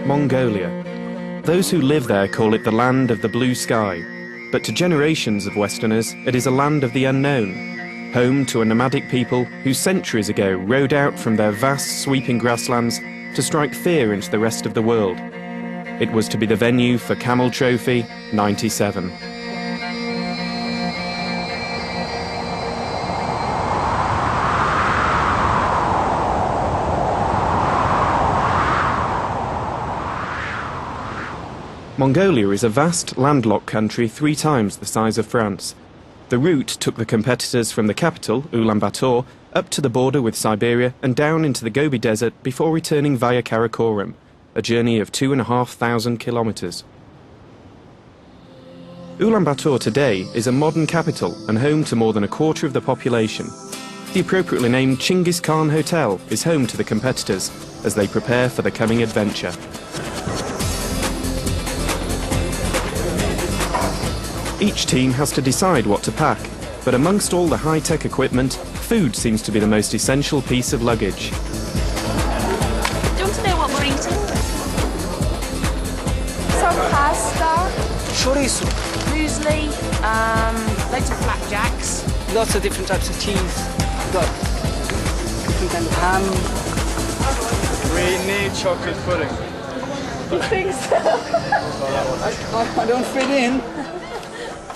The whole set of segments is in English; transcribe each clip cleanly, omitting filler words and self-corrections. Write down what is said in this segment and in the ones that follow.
Mongolia. Those who live there call it the land of the blue sky, but to generations of Westerners it is a land of the unknown, home to a nomadic people who centuries ago rode out from their vast sweeping grasslands to strike fear into the rest of the world. It was to be the venue for Camel Trophy 97. Mongolia is a vast, landlocked country 3 times the size of France. The route took the competitors from the capital, Ulaanbaatar, up to the border with Siberia and down into the Gobi Desert before returning via Karakoram, a journey of 2,500 kilometers. Ulaanbaatar today is a modern capital and home to more than a quarter of the population. The appropriately named Chinggis Khan Hotel is home to the competitors as they prepare for the coming adventure. Each team has to decide what to pack, but amongst all the high-tech equipment, food seems to be the most essential piece of luggage. Do you want to know what we're eating? Some pasta. Chorizo. Muesli, loads of flapjacks. Lots of different types of cheese. We've got different kind of ham. We need chocolate pudding. You think so? I don't fit in.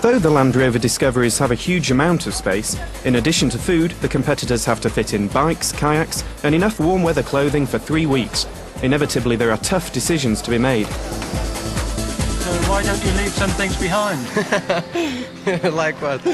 Though the Land Rover Discoveries have a huge amount of space, in addition to food, the competitors have to fit in bikes, kayaks, and enough warm weather clothing for 3 weeks. Inevitably, there are tough decisions to be made. So why don't you leave some things behind? Like what?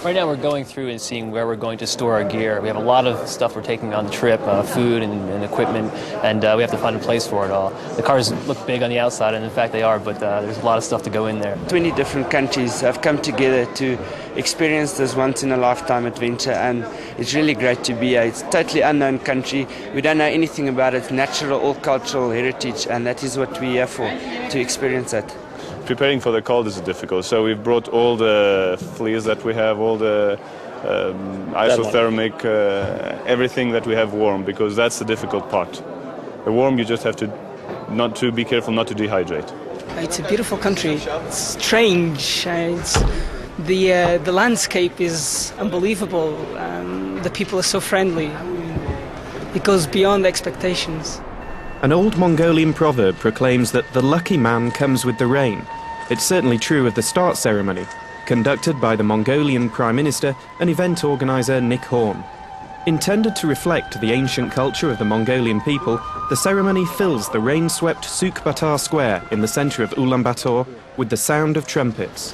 Right now we're going through and seeing where we're going to store our gear. We have a lot of stuff we're taking on the trip, food and equipment, and we have to find a place for it all. The cars look big on the outside, and in fact they are, but there's a lot of stuff to go in there. 20 different countries have come together to experience this once-in-a-lifetime adventure, and it's really great to be here. It's a totally unknown country. We don't know anything about its natural or cultural heritage, and that is what we're here for, to experience that. Preparing for the cold is difficult, so we've brought all the fleece that we have, all the isothermic, everything that we have warm, because that's the difficult part. The warm, you just have to be careful not to dehydrate. It's a beautiful country. It's strange. The landscape is unbelievable. The people are so friendly. It goes beyond expectations. An old Mongolian proverb proclaims that the lucky man comes with the rain. It's certainly true of the start ceremony, conducted by the Mongolian Prime Minister and event organizer Nick Horn. Intended to reflect the ancient culture of the Mongolian people, the ceremony fills the rain-swept Suk Batar Square in the center of Ulaanbaatar with the sound of trumpets.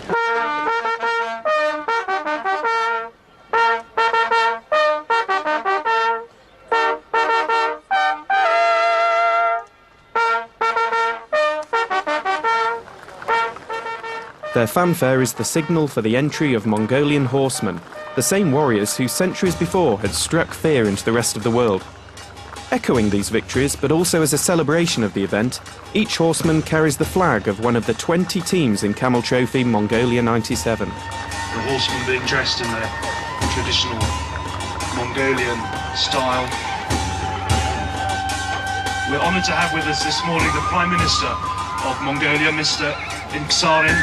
Their fanfare is the signal for the entry of Mongolian horsemen, the same warriors who centuries before had struck fear into the rest of the world. Echoing these victories, but also as a celebration of the event, each horseman carries the flag of one of the 20 teams in Camel Trophy Mongolia 97. The horsemen being dressed in their traditional Mongolian style. We're honoured to have with us this morning the Prime Minister of Mongolia, Mr. Inxarin,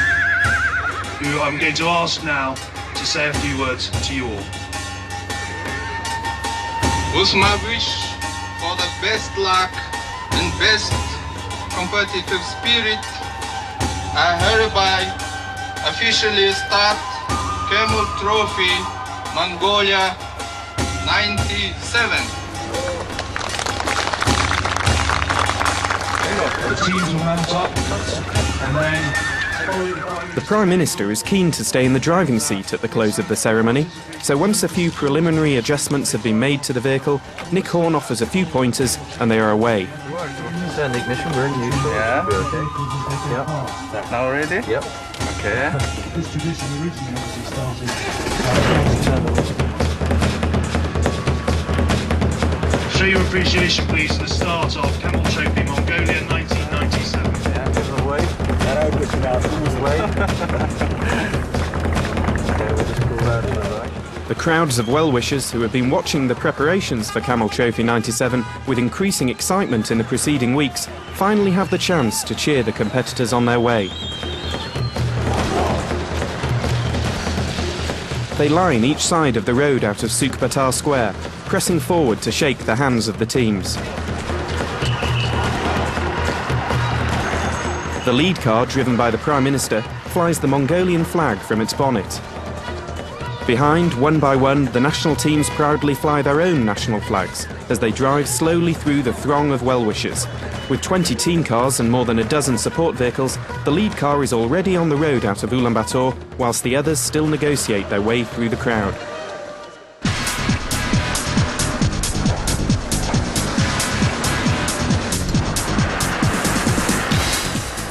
who I'm going to ask now to say a few words to you all. With my wish for the best luck and best competitive spirit, I hereby officially start Camel Trophy Mongolia 97. The teams will mount up and then... The Prime Minister is keen to stay in the driving seat at the close of the ceremony, so once a few preliminary adjustments have been made to the vehicle, Nick Horn offers a few pointers and they are away. Send the ignition, we're in use. Yeah. Okay. Yep. Now ready? Yep. Okay. Show your appreciation, please, to the start of Camel Trophy Mongolia 1997. Yeah, give it away. That opened out. Okay, we'll just pull that in the right. The crowds of well-wishers who have been watching the preparations for Camel Trophy 97 with increasing excitement in the preceding weeks finally have the chance to cheer the competitors on their way. They line each side of the road out of Sukbatar Square, pressing forward to shake the hands of the teams. The lead car, driven by the Prime Minister, flies the Mongolian flag from its bonnet. Behind, one by one, the national teams proudly fly their own national flags as they drive slowly through the throng of well-wishers. With 20 team cars and more than a dozen support vehicles, the lead car is already on the road out of Ulaanbaatar, whilst the others still negotiate their way through the crowd.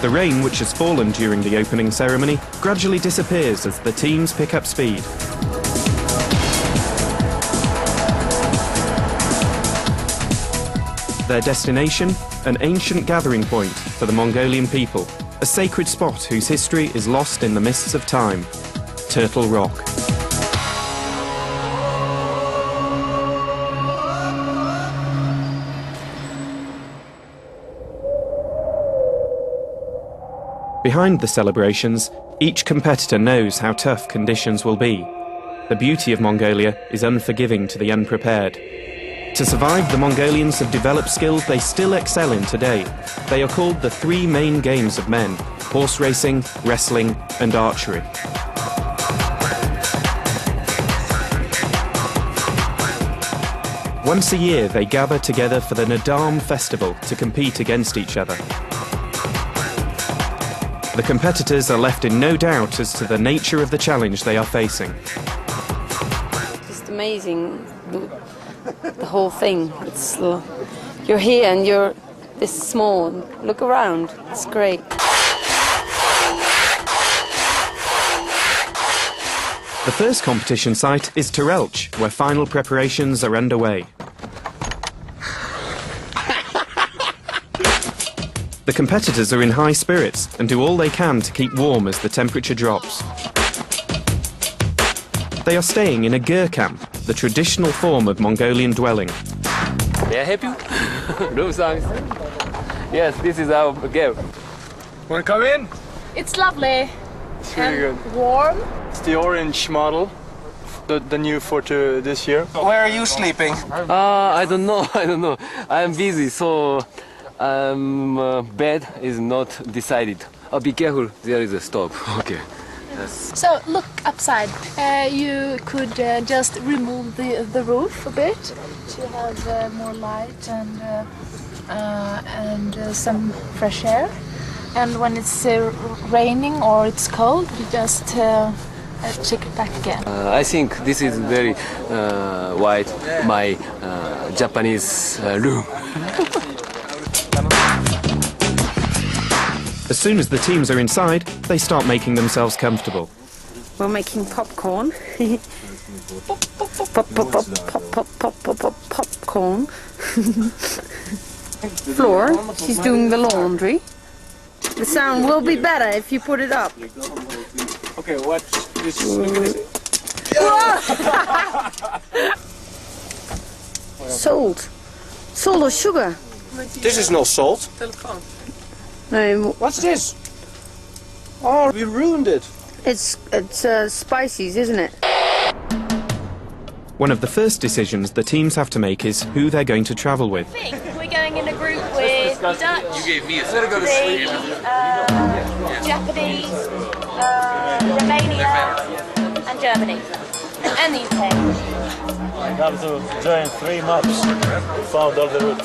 The rain, which has fallen during the opening ceremony, gradually disappears as the teams pick up speed. Their destination, an ancient gathering point for the Mongolian people, a sacred spot whose history is lost in the mists of time, Turtle Rock. Behind the celebrations, each competitor knows how tough conditions will be. The beauty of Mongolia is unforgiving to the unprepared. To survive, the Mongolians have developed skills they still excel in today. They are called the three main games of men: horse racing, wrestling, and archery. Once a year, they gather together for the Nadam festival to compete against each other. The competitors are left in no doubt as to the nature of the challenge they are facing. Just amazing, the whole thing. You're here and you're this small. Look around, it's great. The first competition site is Terelch, where final preparations are underway. The competitors are in high spirits and do all they can to keep warm as the temperature drops. They are staying in a ger camp, the traditional form of Mongolian dwelling. May I help you? Room songs. Yes, this is our game. Want to come in? It's lovely. It's really good. Warm. It's the orange model, the new for this year. Where are you sleeping? I don't know. I'm busy, so bed is not decided. Oh, be careful. There is a stop. Okay. Yes. So look upside. You could just remove the roof a bit to have more light and some fresh air. And when it's raining or it's cold, you just check it back again. I think this is very white, my Japanese room. As soon as the teams are inside, they start making themselves comfortable. We're making popcorn. Popcorn. Floor, she's doing the laundry. The sound will be better if you put it up. Okay, watch this. Salt. Salt or sugar? This is no salt. No. What's this? Oh, we ruined it. It's spices, isn't it? One of the first decisions the teams have to make is who they're going to travel with. We're going in a group with the Dutch, the Japanese, Romania, and Germany, and the UK. I have to join 3 maps. Found all the route.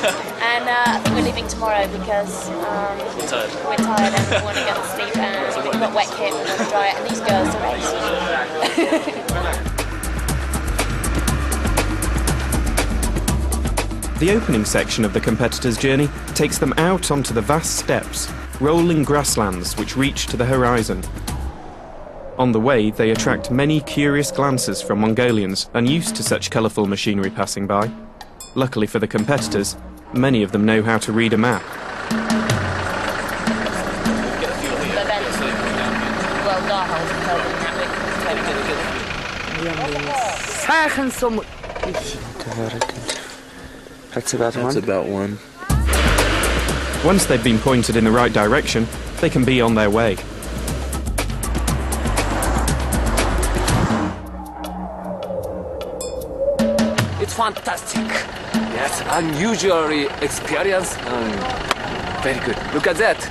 And I think we're leaving tomorrow because we're tired and we want to get to sleep, and we've got wet kit, we want to dry it, and these girls are ready. The opening section of the competitors' journey takes them out onto the vast steppes, rolling grasslands which reach to the horizon. On the way, they attract many curious glances from Mongolians unused to such colourful machinery passing by. Luckily for the competitors, many of them know how to read a map. That's about one. That's about one. Once they've been pointed in the right direction, they can be on their way. It's fantastic. Yes, unusual experience. Very good. Look at that.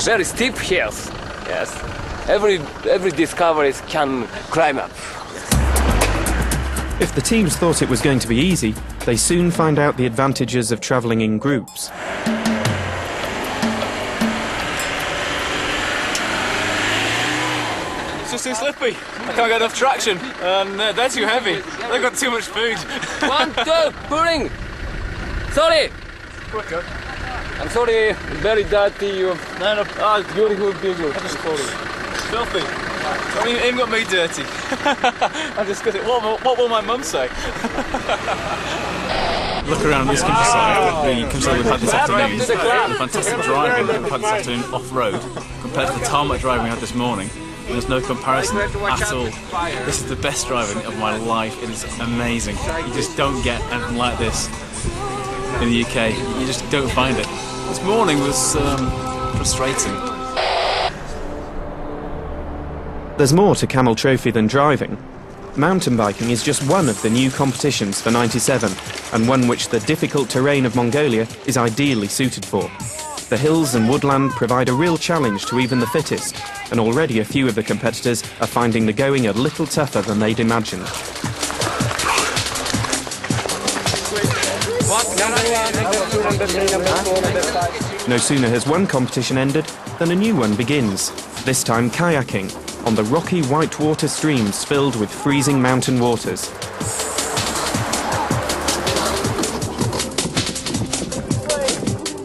Very steep hills. Yes. Every discovery can climb up. If the teams thought it was going to be easy, they soon find out the advantages of travelling in groups. It's just too slippy. I can't get enough traction, and they're too heavy. They've got too much food. 1, 2, pulling. Sorry. Quicker. I'm sorry. Very dirty. No. Beautiful people. I just called it filthy. I mean, even got me dirty. I discuss it. What will my mum say? Look around this countryside, the countryside we've had this afternoon, the fantastic driving we've had this afternoon off-road, compared to the tarmac driving we had this morning. There's no comparison at all. This is the best driving of my life. It is amazing. You just don't get anything like this in the UK. You just don't find it. This morning was frustrating. There's more to Camel Trophy than driving. Mountain biking is just one of the new competitions for '97, and one which the difficult terrain of Mongolia is ideally suited for. The hills and woodland provide a real challenge to even the fittest, and already a few of the competitors are finding the going a little tougher than they'd imagined. No sooner has one competition ended than a new one begins, this time kayaking, on the rocky whitewater streams filled with freezing mountain waters.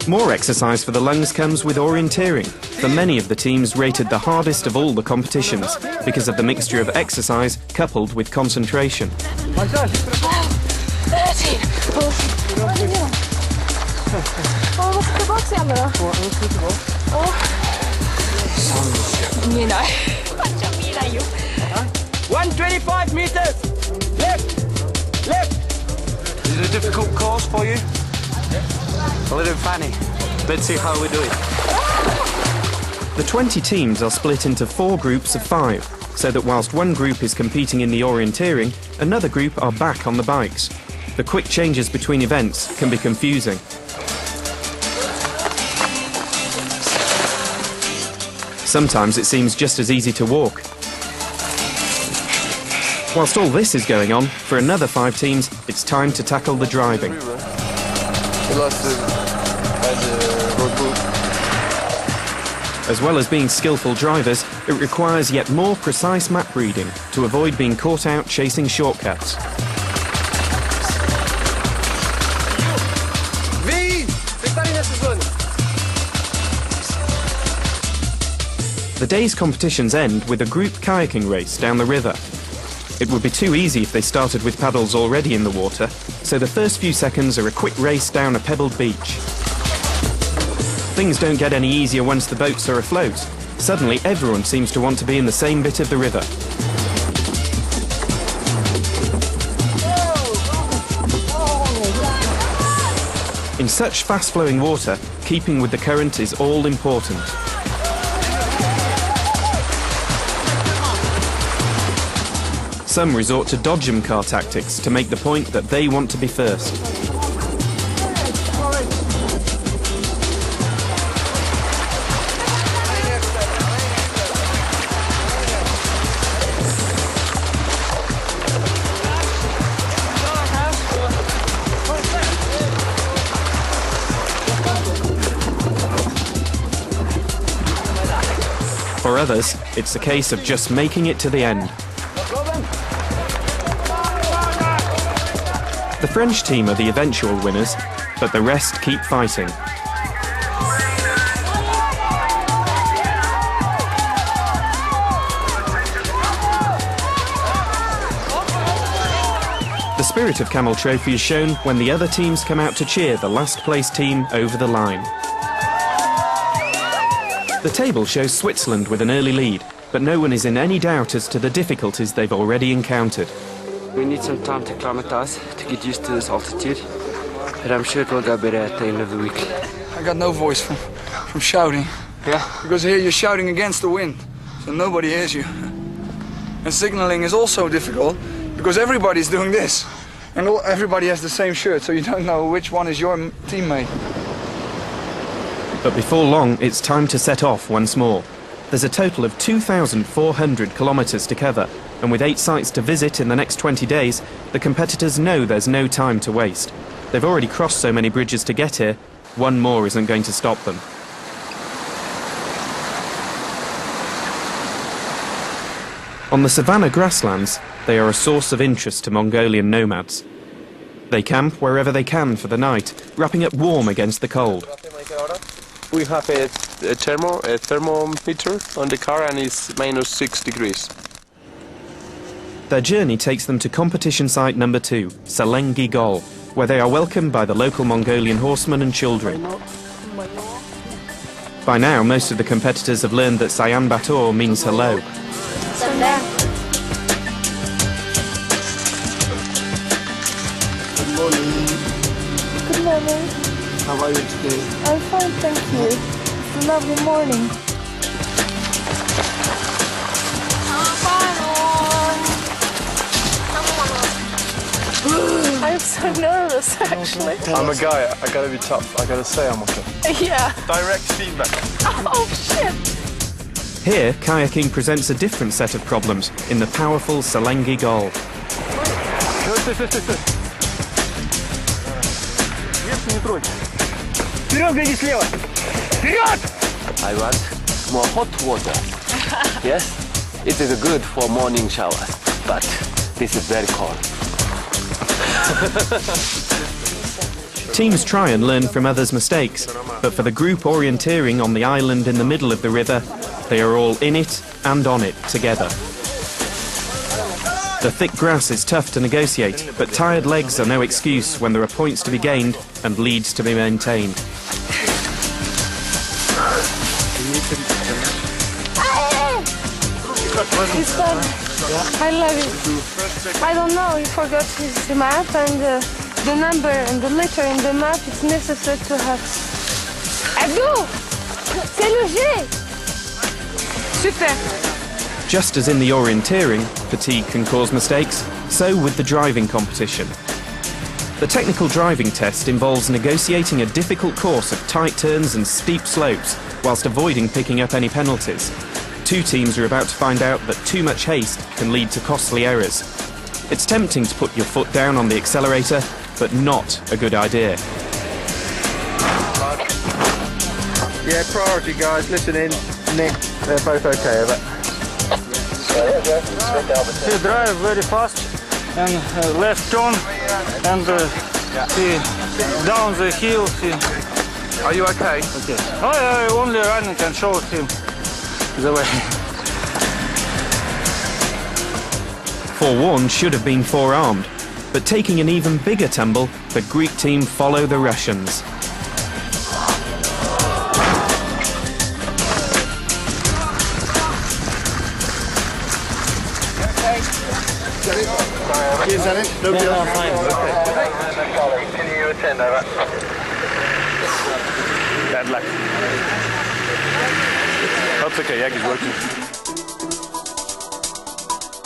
More exercise for the lungs comes with orienteering, for many of the teams rated the hardest of all the competitions because of the mixture of exercise coupled with concentration. 13. Vad ska tillbaka igen då? 見えない。見えないよ。125 meters. Left. Is it a difficult course for you? A little funny. Let's see how we do it. The 20 teams are split into 4 groups of 5, so that whilst one group is competing in the orienteering, another group are back on the bikes. The quick changes between events can be confusing. Sometimes it seems just as easy to walk. Whilst all this is going on, for another 5 teams, it's time to tackle the driving. As well as being skillful drivers, it requires yet more precise map reading to avoid being caught out chasing shortcuts. The day's competitions end with a group kayaking race down the river. It would be too easy if they started with paddles already in the water, so the first few seconds are a quick race down a pebbled beach. Things don't get any easier once the boats are afloat. Suddenly everyone seems to want to be in the same bit of the river. In such fast-flowing water, keeping with the current is all important. Some resort to dodgem car tactics to make the point that they want to be first. For others, it's a case of just making it to the end. The French team are the eventual winners, but the rest keep fighting. The spirit of Camel Trophy is shown when the other teams come out to cheer the last place team over the line. The table shows Switzerland with an early lead, but no one is in any doubt as to the difficulties they've already encountered. We need some time to acclimatize, to get used to this altitude, but I'm sure it will go better at the end of the week. I got no voice from shouting. Yeah? Because here you're shouting against the wind, so nobody hears you. And signaling is also difficult, because everybody's doing this. And everybody has the same shirt, so you don't know which one is your teammate. But before long, it's time to set off once more. There's a total of 2,400 kilometres to cover, and with 8 sites to visit in the next 20 days, the competitors know there's no time to waste. They've already crossed so many bridges to get here, one more isn't going to stop them. On the savanna grasslands, they are a source of interest to Mongolian nomads. They camp wherever they can for the night, wrapping up warm against the cold. We have a thermometer on the car and it's -6 degrees. Their journey takes them to competition site number 2, Salengi Gol, where they are welcomed by the local Mongolian horsemen and children. By now, most of the competitors have learned that Sayan Bator means hello. Good morning. Good morning. How are you today? I'm fine, thank you. It's a lovely morning. I'm so nervous, actually. I'm a guy, I gotta be tough, I gotta say I'm okay. Yeah. Direct feedback. Oh, shit. Here, kayaking presents a different set of problems in the powerful Salengi Gol. I want more hot water. Yes, it is good for morning shower, but this is very cold. Teams try and learn from others' mistakes, but for the group orienteering on the island in the middle of the river, they are all in it and on it together. The thick grass is tough to negotiate, but tired legs are no excuse when there are points to be gained and leads to be maintained. It's fun. I love it. I don't know, he forgot his map and the number and the letter in the map is necessary to have. Abdou! C'est le G! Super! Just as in the orienteering, fatigue can cause mistakes, so with the driving competition. The technical driving test involves negotiating a difficult course of tight turns and steep slopes, whilst avoiding picking up any penalties. 2 teams are about to find out that too much haste can lead to costly errors. It's tempting to put your foot down on the accelerator, but not a good idea. Yeah, priority guys, listen in. Nick, they're both okay, over. He drive very fast and left turn and he down the hill. Are you okay? Okay. I only running and show him the way. Forewarned should have been forearmed, but taking an even bigger tumble, the Greek team follow the Russians. Is that it? No, fine. Can you attend over? Bad luck. That's okay, Yagi's working.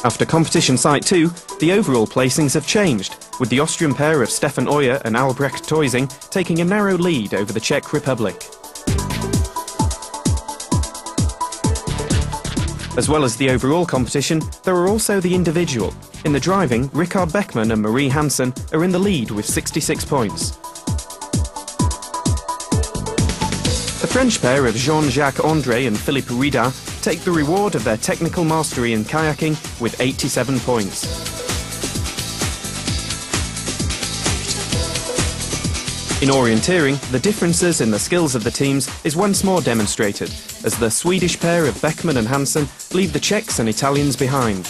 After competition site 2, the overall placings have changed, with the Austrian pair of Stefan Oyer and Albrecht Teusing taking a narrow lead over the Czech Republic. As well as the overall competition, there are also the individual. In the driving, Richard Beckman and Marie Hansen are in the lead with 66 points. The French pair of Jean-Jacques André and Philippe Rida take the reward of their technical mastery in kayaking with 87 points. In orienteering, the differences in the skills of the teams is once more demonstrated, as the Swedish pair of Beckman and Hansen leave the Czechs and Italians behind.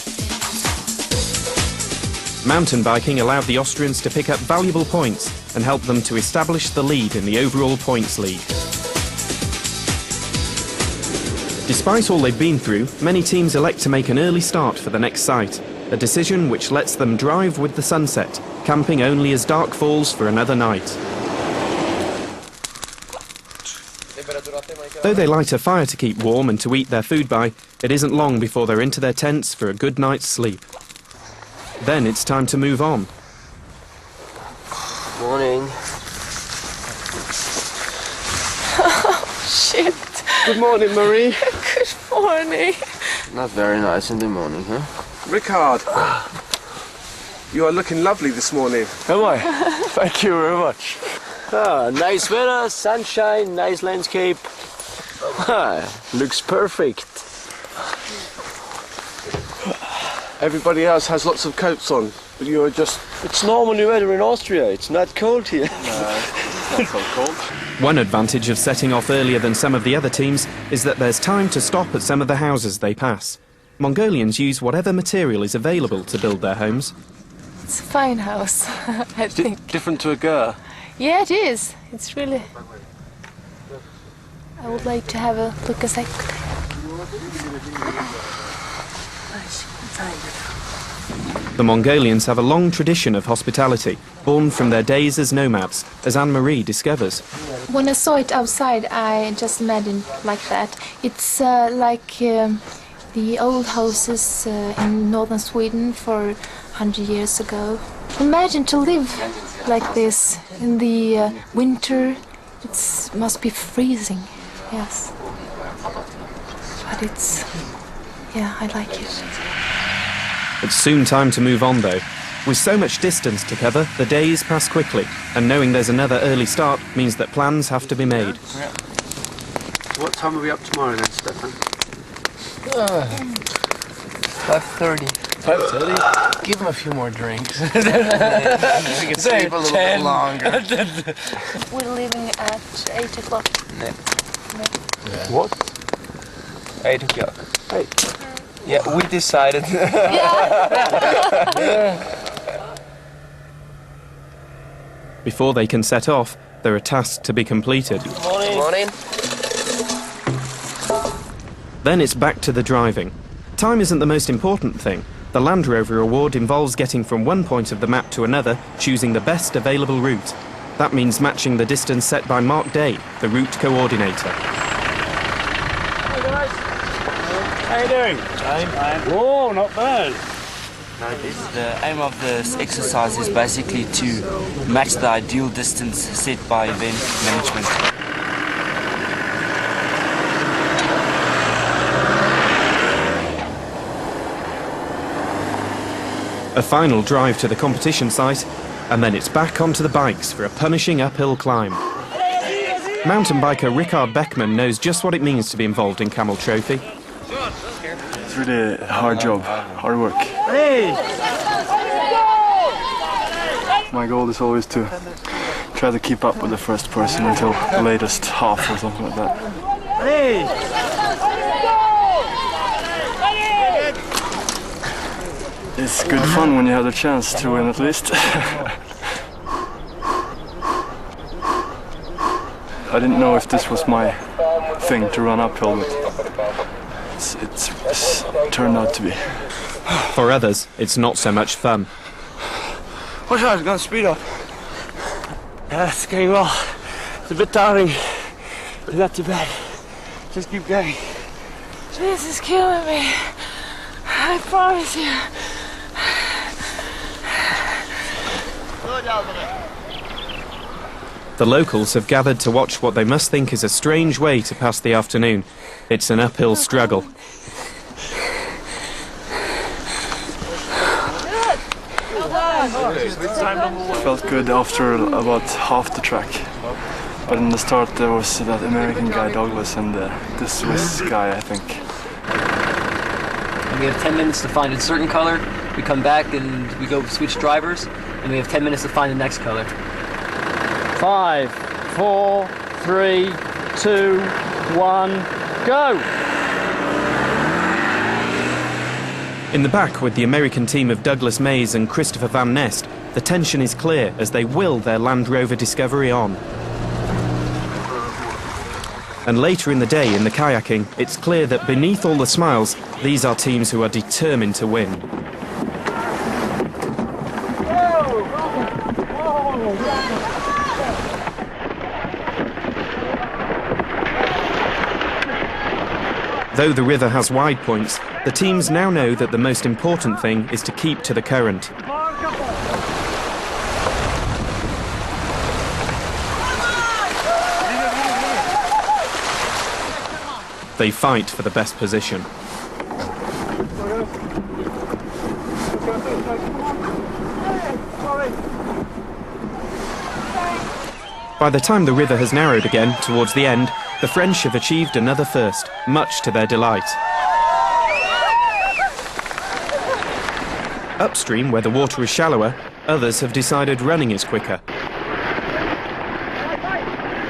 Mountain biking allowed the Austrians to pick up valuable points and help them to establish the lead in the overall points lead. Despite all they've been through, many teams elect to make an early start for the next site. a decision which lets them drive with the sunset, camping only as dark falls for another night. Though they light a fire to keep warm and to eat their food by, it isn't long before they're into their tents for a good night's sleep. Then it's time to move on. Morning. Oh, shit. Good morning, Marie. Good morning. Not very nice in the morning, huh? Rickard, you are looking lovely this morning. Am I? Thank you very much. Nice weather, sunshine, nice landscape. Looks perfect. Everybody else has lots of coats on, but you are just... It's normally weather in Austria. It's not cold here. No, it's not so cold. One advantage of setting off earlier than some of the other teams is that there's time to stop at some of the houses they pass. Mongolians use whatever material is available to build their homes. It's a fine house, I think. Different to a ger. Yeah, it is. It's really... I would like to have a look as I could. The Mongolians have a long tradition of hospitality, born from their days as nomads, as Anne-Marie discovers. When I saw it outside, I just imagined like that. It's like the old houses in northern Sweden for 100 years ago. Imagine to live like this in the winter. It must be freezing, yes. But it's... yeah, I like it. It's soon time to move on though. With so much distance to cover, the days pass quickly, and knowing there's another early start means that plans have to be made. Yeah. What time are we up tomorrow then, Stefan? 5:30. 5:30? Give him a few more drinks. We can sleep a little bit longer. We're leaving at 8 o'clock. No. No. What? 8 o'clock. 8. Yeah, we decided. Before they can set off, there are tasks to be completed. Morning. Morning. Then it's back to the driving. Time isn't the most important thing. The Land Rover Award involves getting from one point of the map to another, choosing the best available route. That means matching the distance set by Mark Day, the route coordinator. How you doing? Fine. Whoa, not bad. The aim of this exercise is basically to match the ideal distance set by event management. A final drive to the competition site, and then it's back onto the bikes for a punishing uphill climb. Mountain biker Rickard Beckman knows just what it means to be involved in Camel Trophy. It's really a hard job, hard work. Hey! My goal is always to try to keep up with the first person until the latest half or something like that. Hey! It's good fun when you have the chance to win at least. I didn't know if this was my thing to run uphill, but it's turned out to be. For others, it's not so much fun. Watch out, it's going to speed up. Yeah, it's going well. It's a bit tiring, but not too bad. Just keep going. This is killing me. I promise you. The locals have gathered to watch what they must think is a strange way to pass the afternoon. It's an uphill struggle. Felt good after about half the track. But in the start there was that American guy Douglas and the Swiss guy, I think. We have 10 minutes to find a certain color. We come back and we go switch drivers, and we have 10 minutes to find the next color. 5, 4, 3, 2, 1, go! In the back with the American team of Douglas Mays and Christopher Van Nest, the tension is clear as they will their Land Rover Discovery on. And later in the day in the kayaking, it's clear that beneath all the smiles, these are teams who are determined to win. Though the river has wide points, the teams now know that the most important thing is to keep to the current. They fight for the best position. By the time the river has narrowed again towards the end, the French have achieved another first, much to their delight. Upstream, where the water is shallower, others have decided running is quicker.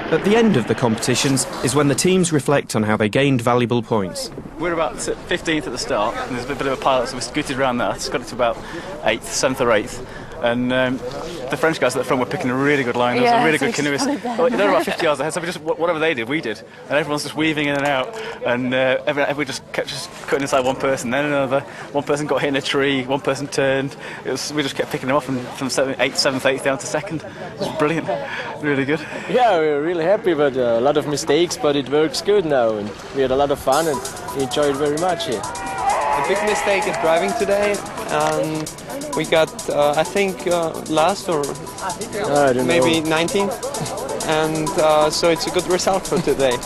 At the end of the competitions is when the teams reflect on how they gained valuable points. We're about 15th at the start, and there's a bit of a pile, so we scooted around that. It's got it to about 8th, 7th or 8th. And the French guys at the front were picking a really good line. There was a really good canoeist. Well, they were about 50 yards ahead, so we just, whatever they did, we did. And everyone's just weaving in and out. And we just kept cutting inside one person, then another. One person got hit in a tree, one person turned. We just kept picking them off from 7th, 8th down to 2nd. It was brilliant, really good. Yeah, we're really happy, but a lot of mistakes, but it works good now. And we had a lot of fun and we enjoyed it very much here. A big mistake in driving today, and we got, I think, last or maybe 19th, and so it's a good result for today.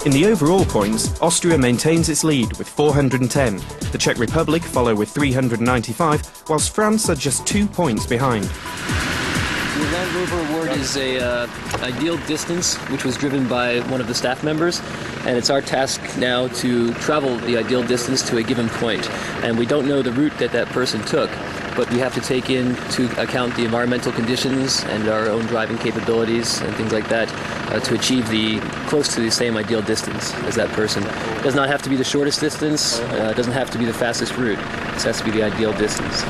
In the overall points, Austria maintains its lead with 410. The Czech Republic follow with 395, whilst France are just 2 points behind. The Land Rover Award is a ideal distance, which was driven by one of the staff members, and it's our task now to travel the ideal distance to a given point. And we don't know the route that that person took, but we have to take into account the environmental conditions and our own driving capabilities and things like that to achieve close to the same ideal distance as that person. It does not have to be the shortest distance, it doesn't have to be the fastest route, it has to be the ideal distance.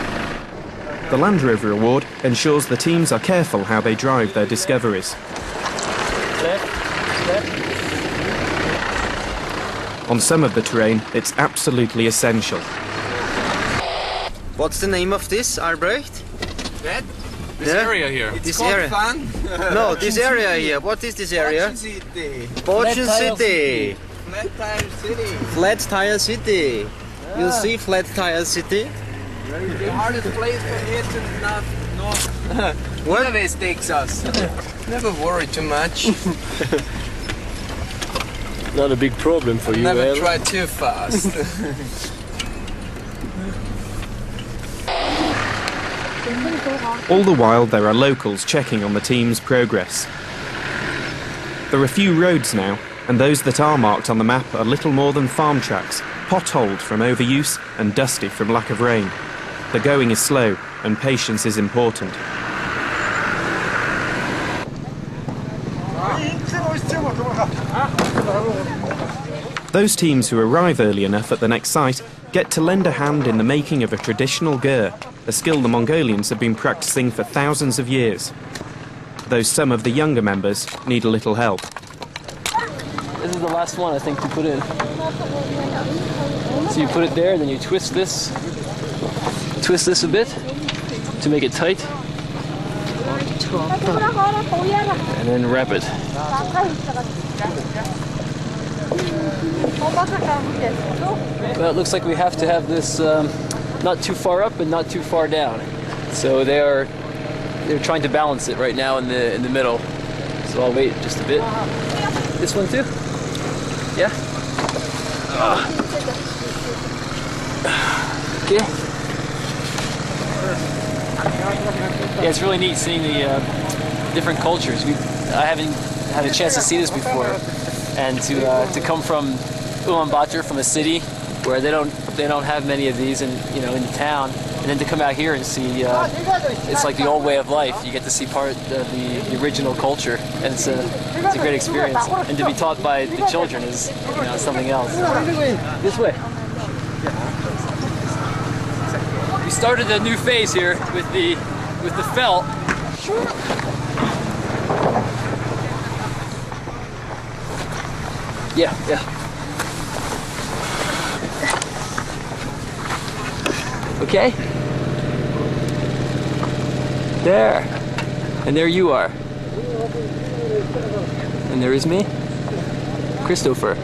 The Land Rover Award ensures the teams are careful how they drive their discoveries. On some of the terrain, it's absolutely essential. What's the name of this, Albrecht? That? This area here. This area. Fun. No, this area here. What is this area? Bochum City. Flat Tire City. Flat Tire City. Yeah. You'll see Flat Tire City. The hardest place from here to north. Whatever it takes us. Never worry too much. Not a big problem for you, Never try too fast. All the while, there are locals checking on the team's progress. There are few roads now, and those that are marked on the map are little more than farm tracks, potholed from overuse and dusty from lack of rain. The going is slow, and patience is important. Those teams who arrive early enough at the next site get to lend a hand in the making of a traditional gur, a skill the Mongolians have been practicing for thousands of years. Though some of the younger members need a little help. This is the last one, I think, to put in. So you put it there, then you twist this a bit to make it tight, and then wrap it. Well, it looks like we have to have this not too far up and not too far down. So they're trying to balance it right now in the middle. So I'll wait just a bit. This one too? Yeah? Okay. Yeah, it's really neat seeing the different cultures. I haven't had a chance to see this before, and to come from Ulaanbaatar, from a city where they don't have many of these in the town, and then to come out here and see it's like the old way of life. You get to see part of the original culture, and it's a great experience. And to be taught by the children is something else. This way. We started a new phase here with the felt. Yeah. Okay. There. And there you are. And there is me. Christopher.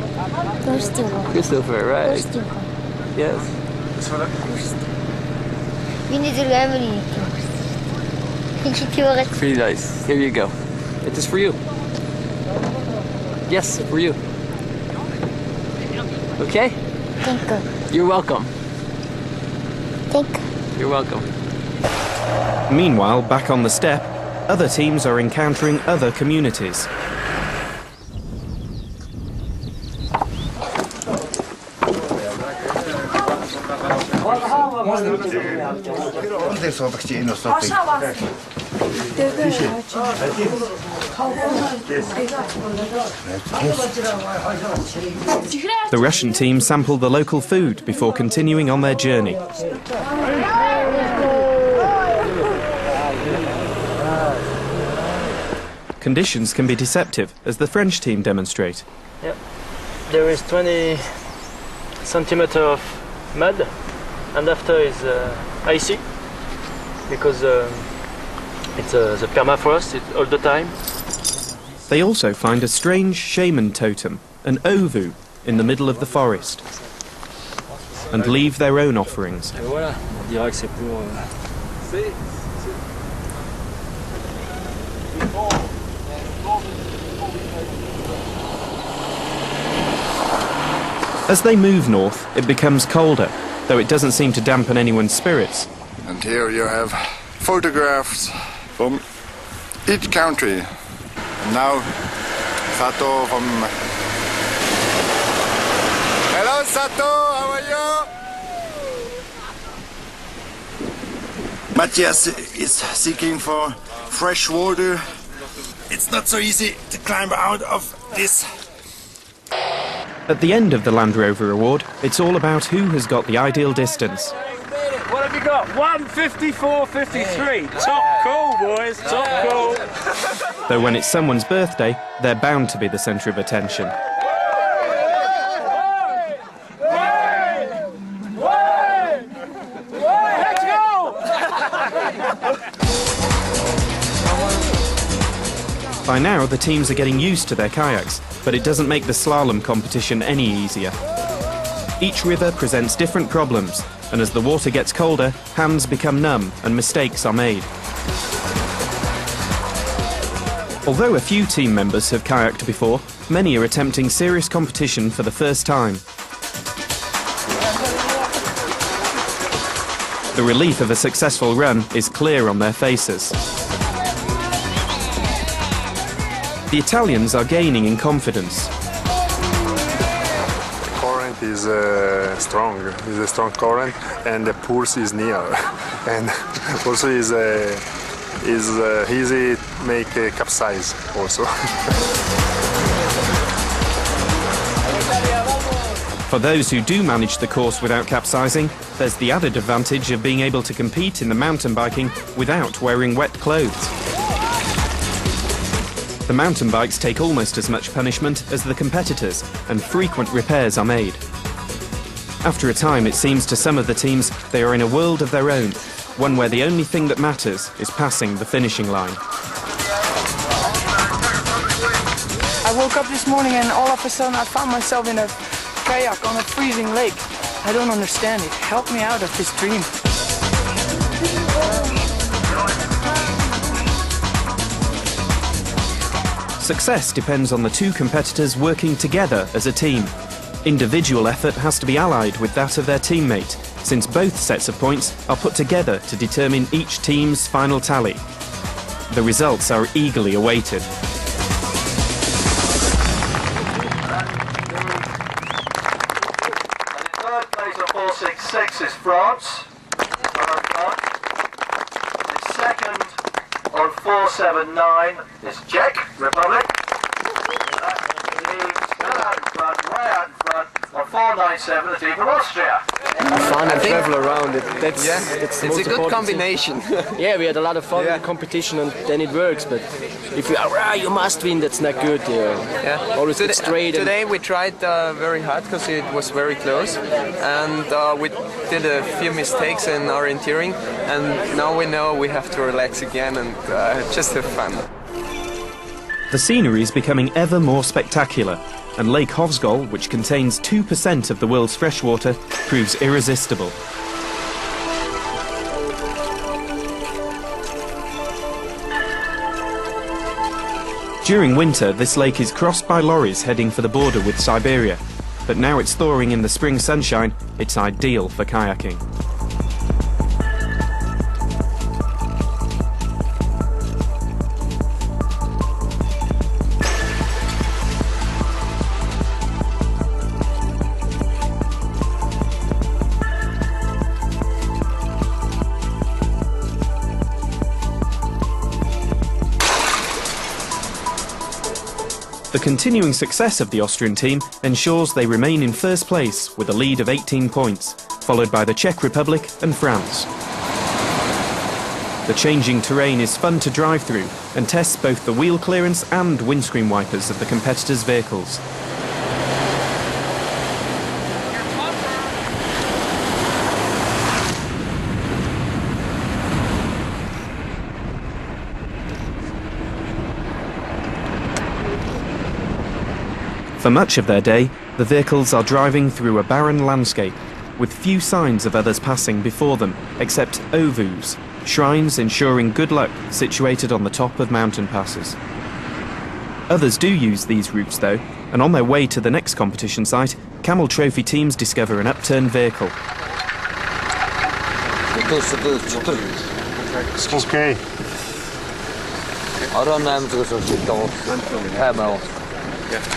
Christopher, right? Yes. Pretty nice. Here you go. It is for you. Yes, for you. Okay? Thank you. You're welcome. Thank you. You're welcome. Meanwhile, back on the steppe, other teams are encountering other communities. The Russian team sample the local food before continuing on their journey. Conditions can be deceptive, as the French team demonstrate. Yep. There is 20 centimeters of mud, and after is icy, because it's the permafrost all the time. They also find a strange shaman totem, an ovu, in the middle of the forest, and leave their own offerings. As they move north, it becomes colder, though it doesn't seem to dampen anyone's spirits. And here you have photographs from each country. And now, Sato from... Hello Sato, how are you? Matthias is seeking for fresh water. It's not so easy to climb out of this. At the end of the Land Rover Award, it's all about who has got the ideal distance. What have you got? 1:54.53. Top cool, boys. Top cool. Though when it's someone's birthday, they're bound to be the centre of attention. Let's go! By now, the teams are getting used to their kayaks, but it doesn't make the slalom competition any easier. Each river presents different problems, and as the water gets colder, hands become numb and mistakes are made. Although a few team members have kayaked before, many are attempting serious competition for the first time. The relief of a successful run is clear on their faces. The Italians are gaining in confidence. The current is strong. It's a strong current, and the pulse is near, and also is easy to make a capsize also. For those who do manage the course without capsizing, there's the added advantage of being able to compete in the mountain biking without wearing wet clothes. The mountain bikes take almost as much punishment as the competitors, and frequent repairs are made. After a time, it seems to some of the teams they are in a world of their own, one where the only thing that matters is passing the finishing line. I woke up this morning and all of a sudden I found myself in a kayak on a freezing lake. I don't understand it. Help me out of this dream. Success depends on the two competitors working together as a team. Individual effort has to be allied with that of their teammate, since both sets of points are put together to determine each team's final tally. The results are eagerly awaited. Third place on 466 is France. The second on 479 is Czech Republic. Way out in front on 497, the team from Austria. Fun and travel around it. That's it's the a most good important combination. thing. Yeah, we had a lot of fun with the competition, and then it works. But if you must win, that's not good. Yeah. Always get straight. Today we tried very hard because it was very close, and we did a few mistakes in orienteering, and now we know we have to relax again and just have fun. The scenery is becoming ever more spectacular. and Lake Hovsgol, which contains 2% of the world's freshwater, proves irresistible. During winter, this lake is crossed by lorries heading for the border with Siberia, but now it's thawing in the spring sunshine, it's ideal for kayaking. The continuing success of the Austrian team ensures they remain in first place with a lead of 18 points, followed by the Czech Republic and France. The changing terrain is fun to drive through and tests both the wheel clearance and windscreen wipers of the competitors' vehicles. For much of their day, the vehicles are driving through a barren landscape, with few signs of others passing before them, except ovus, shrines ensuring good luck situated on the top of mountain passes. Others do use these routes though, and on their way to the next competition site, Camel Trophy teams discover an upturned vehicle. Okay.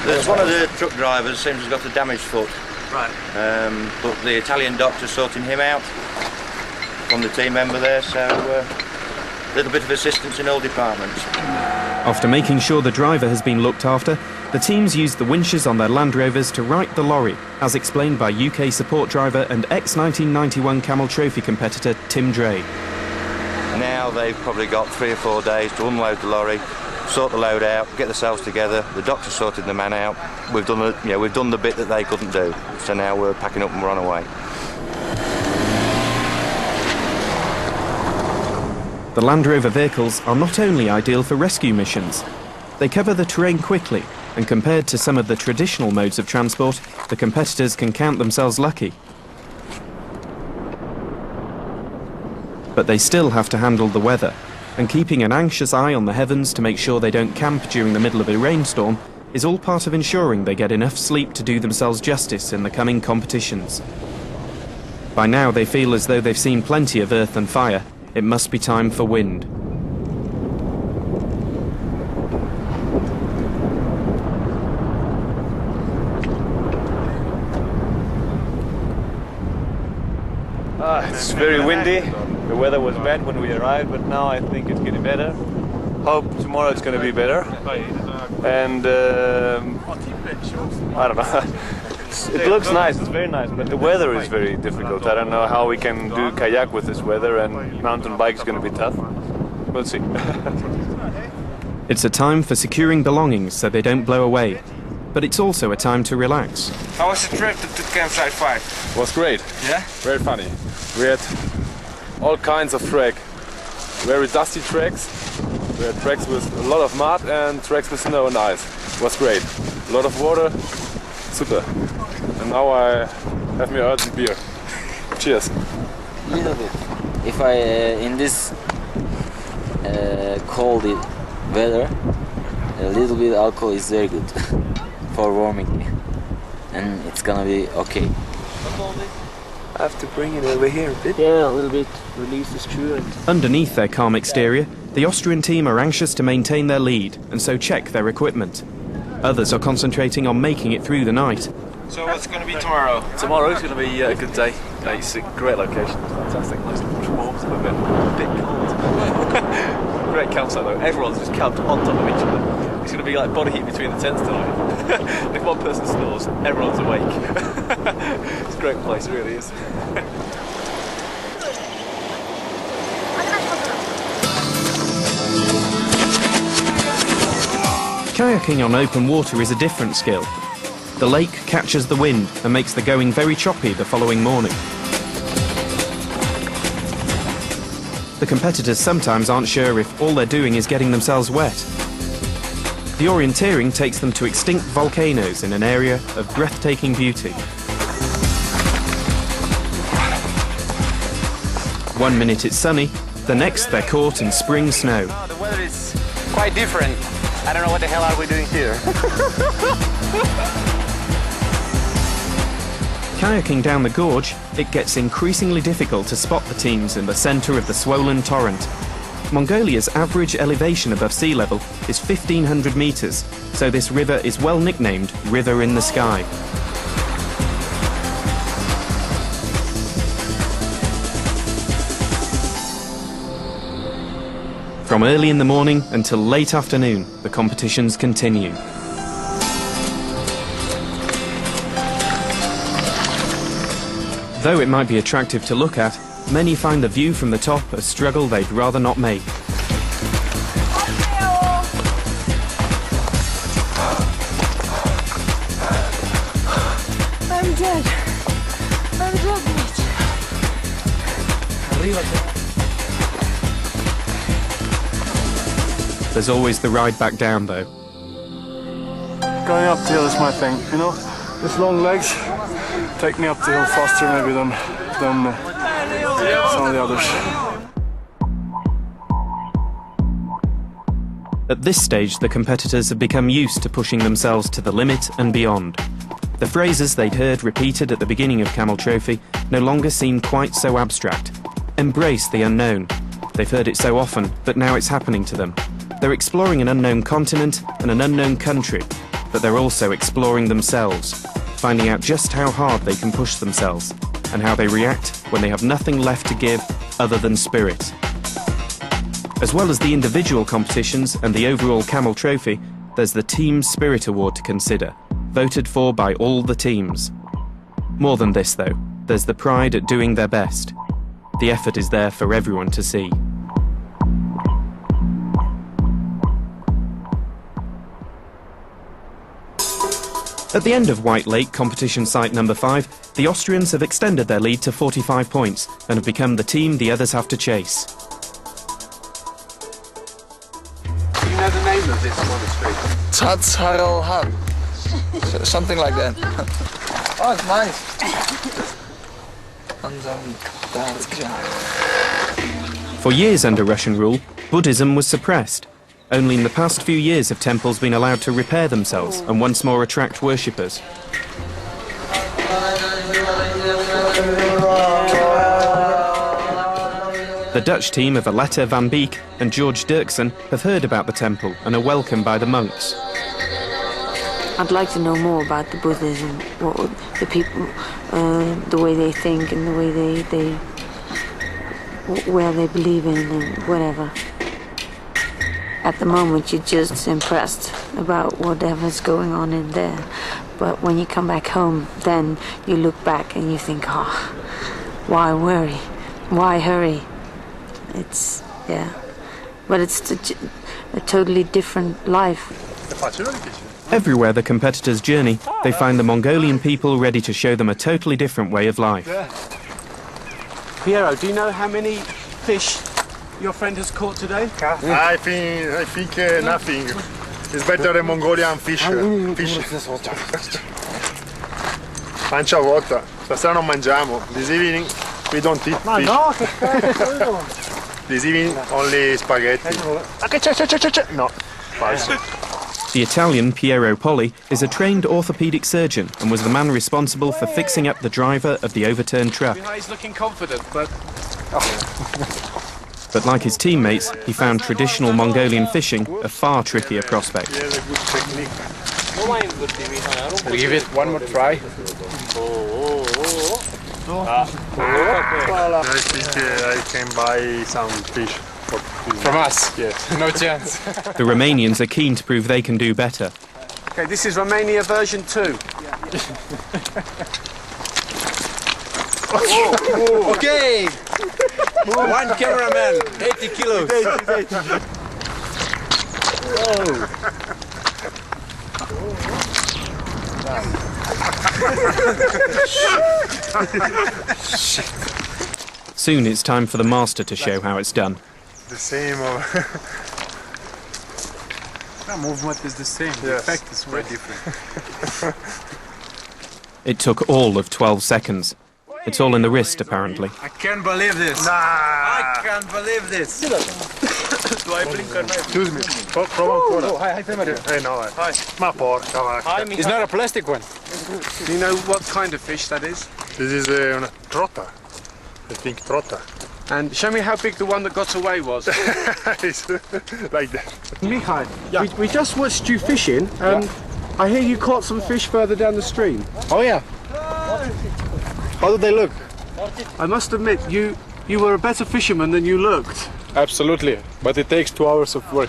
There's one of the truck drivers seems to have got a damaged foot. Right. But the Italian doctor's sorting him out from the team member there, so a little bit of assistance in all departments. After making sure the driver has been looked after, the teams use the winches on their Land Rovers to right the lorry, as explained by UK support driver and ex-1991 Camel Trophy competitor Tim Dray. Now they've probably got 3 or 4 days to unload the lorry, sort the load out, get themselves together. The doctor sorted the man out. We've done the bit that they couldn't do. So now we're packing up and we're on our way. The Land Rover vehicles are not only ideal for rescue missions, they cover the terrain quickly, and compared to some of the traditional modes of transport, the competitors can count themselves lucky. But they still have to handle the weather, and keeping an anxious eye on the heavens to make sure they don't camp during the middle of a rainstorm is all part of ensuring they get enough sleep to do themselves justice in the coming competitions. By now they feel as though they've seen plenty of earth and fire. It must be time for wind. It's very windy. The weather was bad when we arrived, but now I think it's getting better. Hope tomorrow it's going to be better. And I don't know. It looks nice, it's very nice, but the weather is very difficult. I don't know how we can do kayak with this weather, and mountain bike is going to be tough. We'll see. It's a time for securing belongings so they don't blow away. But it's also a time to relax. How was the trip to Campsite 5? It was great. Yeah? Very funny. We had all kinds of track. Very dusty tracks. We had tracks with a lot of mud and tracks with snow and ice. It was great. A lot of water. Super. And now I have my urgent beer. Cheers. A little bit. If I in this cold weather, a little bit alcohol is very good for warming me, and it's gonna be okay. I have to bring it over here a bit. Yeah, a little bit. Release the screw. And Underneath their calm exterior, the Austrian team are anxious to maintain their lead and so check their equipment. Others are concentrating on making it through the night. So what's going to be tomorrow? Tomorrow's going to be a good day. It's a great location. It's fantastic. Nice and warm, a bit cold. Great campsite though. Everyone's just camped on top of each other. It's going to be like body heat between the tents tonight. If one person snores, everyone's awake. It's a great place, it really is. Kayaking on open water is a different skill. The lake catches the wind and makes the going very choppy the following morning. The competitors sometimes aren't sure if all they're doing is getting themselves wet. The orienteering takes them to extinct volcanoes in an area of breathtaking beauty. 1 minute it's sunny, the next they're caught in spring snow. Oh, the weather is quite different. I don't know what the hell are we doing here. Kayaking down the gorge, it gets increasingly difficult to spot the teams in the centre of the swollen torrent. Mongolia's average elevation above sea level is 1,500 metres, so this river is well nicknamed River in the Sky. From early in the morning until late afternoon, the competitions continue. Though it might be attractive to look at, many find the view from the top a struggle they'd rather not make. I'm dead. I'm dead, mate. There's always the ride back down, though. Going up the hill is my thing, you know? These long legs take me up the hill faster maybe than some of the others. At this stage, the competitors have become used to pushing themselves to the limit and beyond. The phrases they'd heard repeated at the beginning of Camel Trophy no longer seem quite so abstract. Embrace the unknown. They've heard it so often that now it's happening to them. They're exploring an unknown continent and an unknown country, but they're also exploring themselves, finding out just how hard they can push themselves and how they react when they have nothing left to give other than spirit. As well as the individual competitions and the overall Camel Trophy, there's the Team Spirit Award to consider, voted for by all the teams. More than this, though, there's the pride at doing their best. The effort is there for everyone to see. At the end of White Lake competition site number 5, the Austrians have extended their lead to 45 points and have become the team the others have to chase. Do you know the name of this monastery? Tzatz-Harel-Han. Something like that. Oh, it's nice. For years under Russian rule, Buddhism was suppressed. Only in the past few years have temples been allowed to repair themselves and once more attract worshippers. The Dutch team of Aletta van Beek and George Dirksen have heard about the temple and are welcomed by the monks. I'd like to know more about the Buddhism, what the people, the way they think and the way they where they believe in and whatever. At the moment you're just impressed about whatever's going on in there, but when you come back home then you look back and you think, oh, why worry, why hurry? It's, yeah, but it's a totally different life. Everywhere the competitors journey, they find the Mongolian people ready to show them a totally different way of life. Piero, do you know how many fish your friend has caught today? I think nothing. It's better than Mongolian fish. Pancia vuota. Stasera non mangiamo. This evening we don't eat fish. No, che cazzo. This evening only spaghetti. No, falso. The Italian Piero Poli is a trained orthopaedic surgeon and was the man responsible for fixing up the driver of the overturned truck. He's looking confident, but... But like his teammates, he found traditional Mongolian fishing a far trickier prospect. We'll give it one more try. I think I can buy some fish. From us? Yes. No chance. The Romanians are keen to prove they can do better. Okay, this is Romania version 2. Okay. One cameraman, 80 kilos. Soon it's time for the master to show how it's done. The same. The movement is the same, the effect is very different. It took all of 12 seconds. It's all in the wrist, apparently. I can't believe this! Nah. I can't believe this! Do I blink or not? Excuse me. Hi. Hey, no. Hi. Ma porca vacca. It's not a plastic one. Do you know what kind of fish that is? This is a trotta. I think trotta. And show me how big the one that got away was. It's like that. Mikhail, we just watched you fishing, and I hear you caught some fish further down the stream. Oh yeah. How did they look? I must admit, you were a better fisherman than you looked. Absolutely, but it takes 2 hours of work.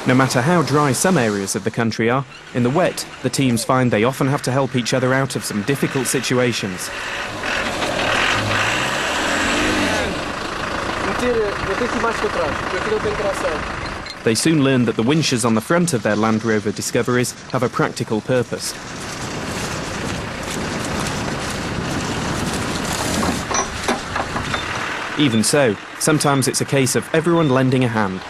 No matter how dry some areas of the country are, in the wet, the teams find they often have to help each other out of some difficult situations. They soon learn that the winches on the front of their Land Rover Discoveries have a practical purpose. Even so, sometimes it's a case of everyone lending a hand.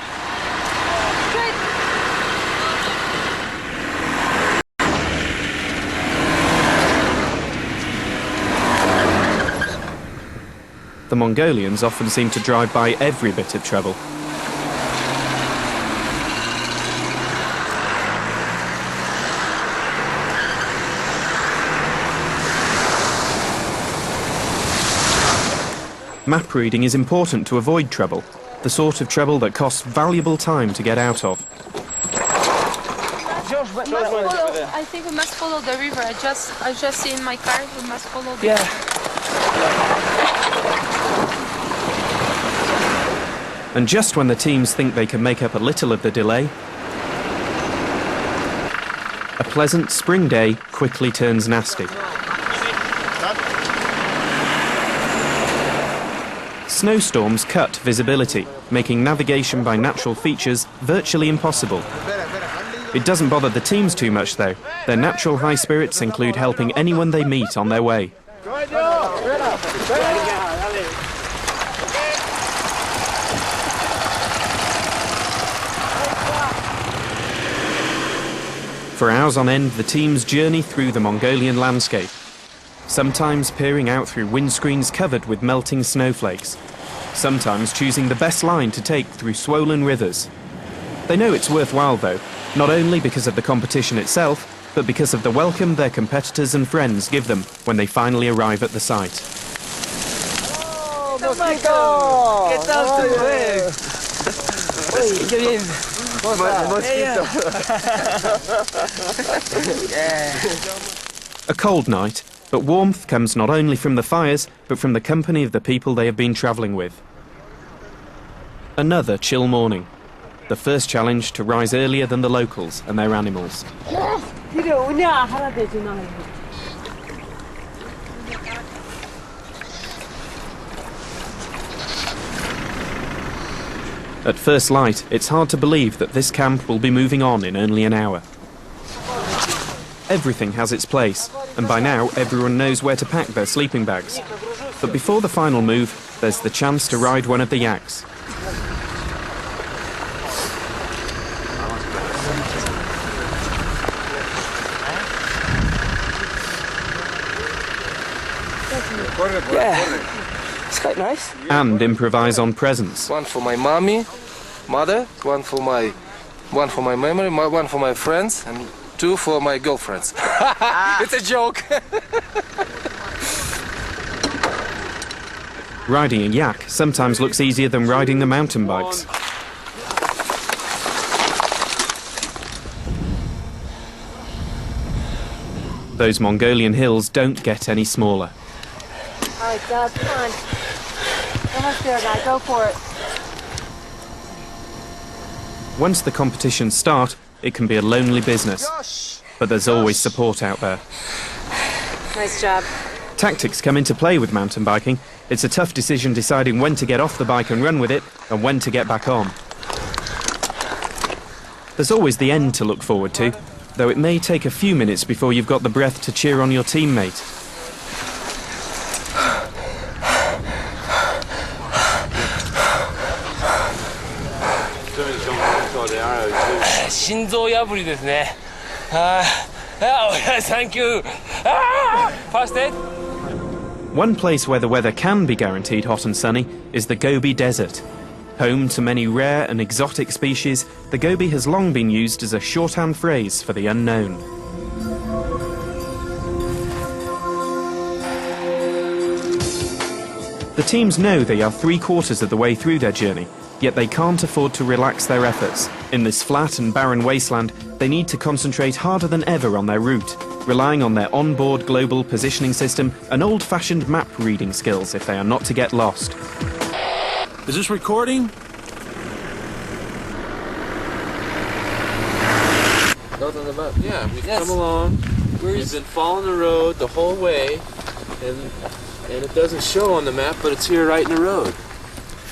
The Mongolians often seem to drive by every bit of trouble. Map reading is important to avoid trouble, the sort of trouble that costs valuable time to get out of. I think we must follow the river. I just see in my car we must follow the river. And just when the teams think they can make up a little of the delay, a pleasant spring day quickly turns nasty. Snowstorms cut visibility, making navigation by natural features virtually impossible. It doesn't bother the teams too much though. Their natural high spirits include helping anyone they meet on their way. For hours on end, the teams journey through the Mongolian landscape, sometimes peering out through windscreens covered with melting snowflakes, sometimes choosing the best line to take through swollen rivers. They know it's worthwhile though, not only because of the competition itself, but because of the welcome their competitors and friends give them when they finally arrive at the site. ¡Oh, mosquito! ¿Qué tal tu bebé? Uy, qué bien. Mosquito. A cold night, but warmth comes not only from the fires, but from the company of the people they have been travelling with. Another chill morning. The first challenge to rise earlier than the locals and their animals. At first light, it's hard to believe that this camp will be moving on in only an hour. Everything has its place, and by now everyone knows where to pack their sleeping bags. But before the final move, there's the chance to ride one of the yaks. Yeah, it's quite nice. And improvise on presents. One for my mother, one for my memory, one for my friends, and 2 for my girlfriends. It's a joke. Riding a yak sometimes looks easier than riding the mountain bikes. Those Mongolian hills don't get any smaller. All right, Dad, come on. Almost there, guy. Go for it. Once the competitions start, it can be a lonely business. But there's always support out there. Nice job. Tactics come into play with mountain biking. It's a tough decision deciding when to get off the bike and run with it, and when to get back on. There's always the end to look forward to, though it may take a few minutes before you've got the breath to cheer on your teammate. 心臓破りですね。Thank you. First aid. One place where the weather can be guaranteed hot and sunny is the Gobi Desert. Home to many rare and exotic species, the Gobi has long been used as a shorthand phrase for the unknown. The teams know they are 3/4 of the way through their journey, yet they can't afford to relax their efforts. In this flat and barren wasteland, they need to concentrate harder than ever on their route, relying on their onboard global positioning system and old-fashioned map reading skills if they are not to get lost. Is this recording? Not on the map. Yeah, we've come along. We've been following the road the whole way, and it doesn't show on the map, but it's here right in the road.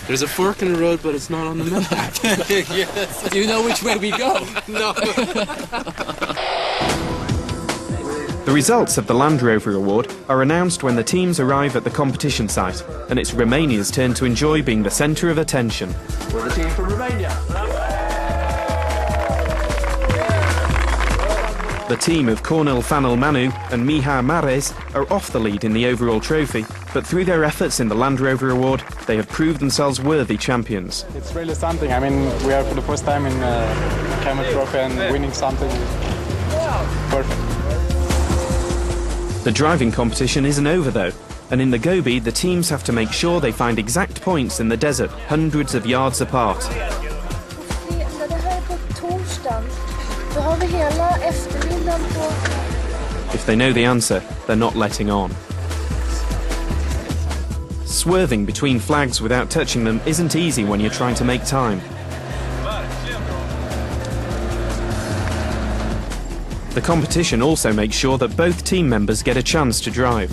There's a fork in the road, but it's not on the map. Yes. Do you know which way we go? No. The results of the Land Rover Award are announced when the teams arrive at the competition site, and it's Romania's turn to enjoy being the centre of attention. We're the team from Romania. The team of Cornel Fanel Manu and Mihai Mares are off the lead in the overall trophy, but through their efforts in the Land Rover Award, they have proved themselves worthy champions. It's really something. I mean, we are for the first time in Camel Trophy and winning something. Perfect. The driving competition isn't over though, and in the Gobi, the teams have to make sure they find exact points in the desert, hundreds of yards apart. If they know the answer, they're not letting on. Swerving between flags without touching them isn't easy when you're trying to make time. The competition also makes sure that both team members get a chance to drive.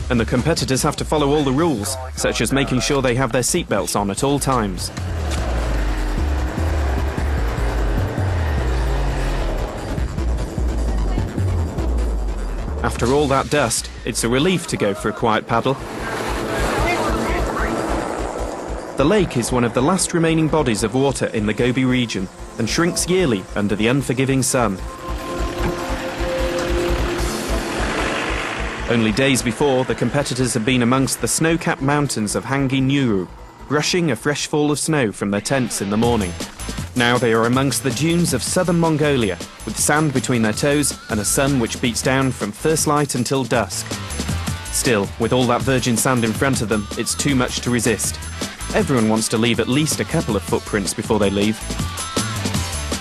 And the competitors have to follow all the rules, such as making sure they have their seatbelts on at all times. After all that dust, it's a relief to go for a quiet paddle. The lake is one of the last remaining bodies of water in the Gobi region and shrinks yearly under the unforgiving sun. Only days before, the competitors had been amongst the snow-capped mountains of Hangi Nuru, brushing a fresh fall of snow from their tents in the morning. Now they are amongst the dunes of southern Mongolia, with sand between their toes and a sun which beats down from first light until dusk. Still, with all that virgin sand in front of them, it's too much to resist. Everyone wants to leave at least a couple of footprints before they leave.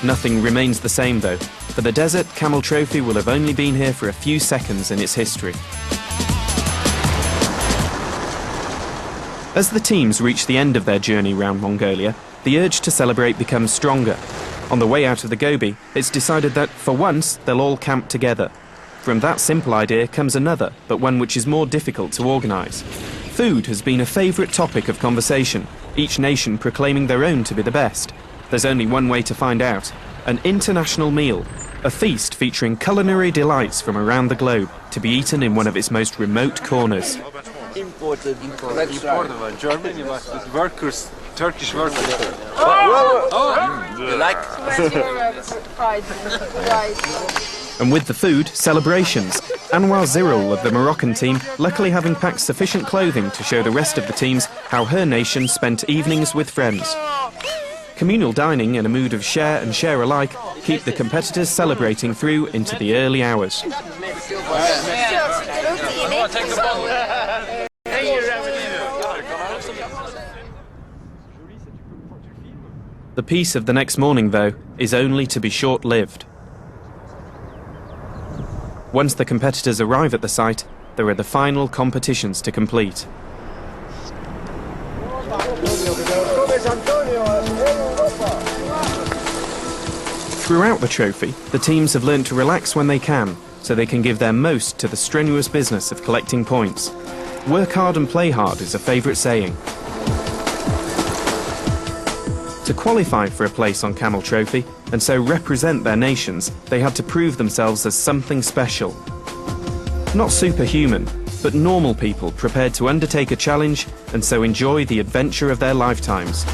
Nothing remains the same though. For the desert, Camel Trophy will have only been here for a few seconds in its history. As the teams reach the end of their journey round Mongolia, the urge to celebrate becomes stronger. On the way out of the Gobi, it's decided that, for once, they'll all camp together. From that simple idea comes another, but one which is more difficult to organise. Food has been a favourite topic of conversation, each nation proclaiming their own to be the best. There's only one way to find out: an international meal, a feast featuring culinary delights from around the globe, to be eaten in one of its most remote corners. Imported. Germany, workers, Turkish workers. You like? And with the food, celebrations. Anwar Zirul of the Moroccan team luckily having packed sufficient clothing to show the rest of the teams how her nation spent evenings with friends. Communal dining in a mood of share and share alike keep the competitors celebrating through into the early hours. The peace of the next morning, though, is only to be short-lived. Once the competitors arrive at the site, there are the final competitions to complete. Throughout the trophy, the teams have learnt to relax when they can, so they can give their most to the strenuous business of collecting points. Work hard and play hard is a favourite saying. To qualify for a place on Camel Trophy, and so represent their nations, they had to prove themselves as something special. Not superhuman, but normal people prepared to undertake a challenge and so enjoy the adventure of their lifetimes.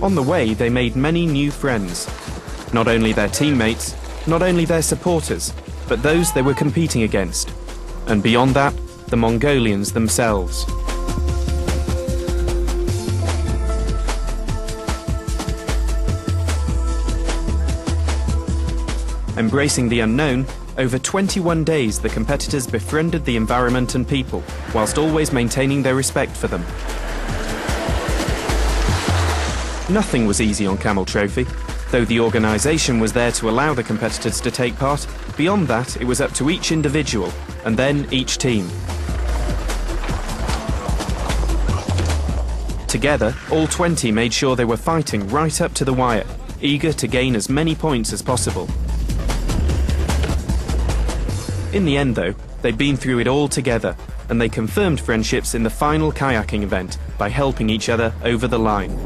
On the way, they made many new friends. Not only their teammates, not only their supporters, but those they were competing against. And beyond that, the Mongolians themselves. Embracing the unknown, over 21 days the competitors befriended the environment and people, whilst always maintaining their respect for them. Nothing was easy on Camel Trophy. Though the organisation was there to allow the competitors to take part, beyond that it was up to each individual, and then each team. Together, all 20 made sure they were fighting right up to the wire, eager to gain as many points as possible. In the end, though, they'd been through it all together, and they confirmed friendships in the final kayaking event by helping each other over the line.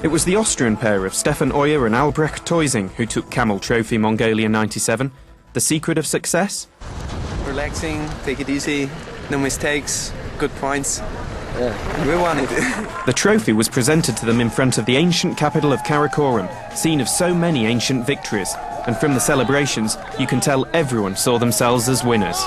It was the Austrian pair of Stefan Euer and Albrecht Teusing who took Camel Trophy Mongolia '97. The secret of success? Relaxing, take it easy, no mistakes, good points. Yeah, we won it. The trophy was presented to them in front of the ancient capital of Karakoram, scene of so many ancient victories, and from the celebrations you can tell everyone saw themselves as winners.